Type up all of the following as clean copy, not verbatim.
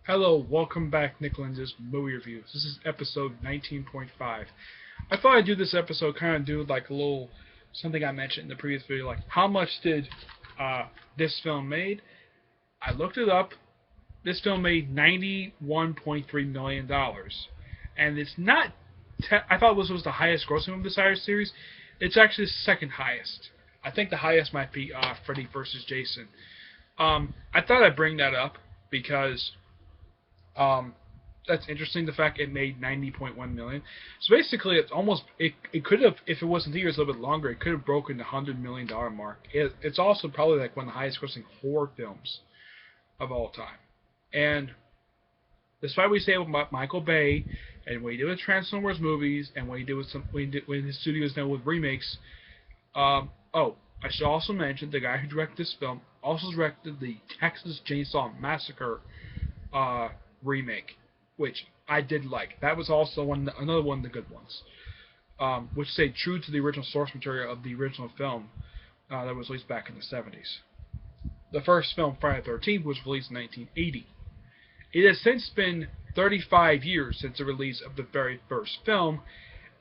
Hello, welcome back, Nick Lenz's movie reviews. This is episode 19.5. I thought I'd do this episode, kind of do like a little something I mentioned in the previous video, like how much did this film made? I looked it up. This film made $91.3 million, and it's not. I thought this was the highest grossing of the Cyrus series. It's actually the second highest. I think the highest might be Freddy vs. Jason. I thought I'd bring that up because um, that's interesting. The fact it made 90.1 million. So basically, it could have, if it was in theaters a little bit longer, it could have broken the $100 million mark. It's also probably like one of the highest grossing horror films of all time. And despite what we say about Michael Bay and what he did with Transformers movies and what he did with when his studios now with remakes. I should also mention the guy who directed this film also directed the Texas Chainsaw Massacre remake, which I did like. That was also another one of the good ones, which stayed true to the original source material of the original film that was released back in the 70s. The first film, Friday the 13th, was released in 1980. It has since been 35 years since the release of the very first film,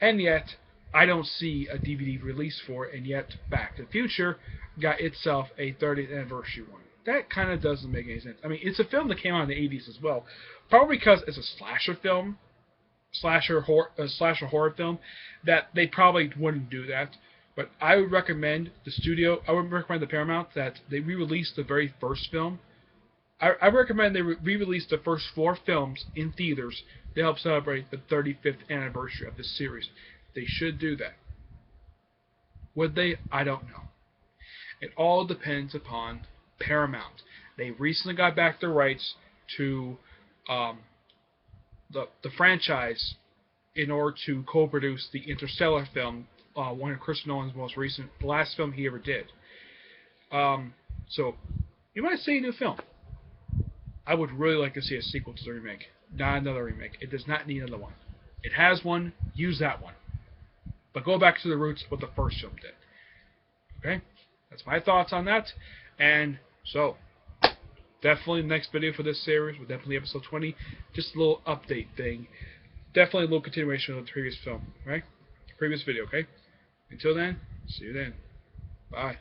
and yet I don't see a DVD release for it, and yet Back to the Future got itself a 30th anniversary one. That kind of doesn't make any sense. I mean, it's a film that came out in the 80s as well, probably because it's a slasher film, slasher horror film, that they probably wouldn't do that. But I would recommend I would recommend the Paramount that they re-release the very first film. I recommend they re-release the first four films in theaters to help celebrate the 35th anniversary of this series. They should do that. Would they? I don't know. It all depends upon Paramount. They recently got back their rights to um, the franchise in order to co-produce the Interstellar film, one of Chris Nolan's the last film he ever did. So you might see a new film. I would really like to see a sequel to the remake, not another remake. It does not need another one. It has one. Use that one. But go back to the roots of what the first film did. Okay? That's my thoughts on that. And so, definitely the next video for this series will definitely be episode 20. Just a little update thing. Definitely a little continuation of the previous film. Right? Previous video, okay? Until then, see you then. Bye.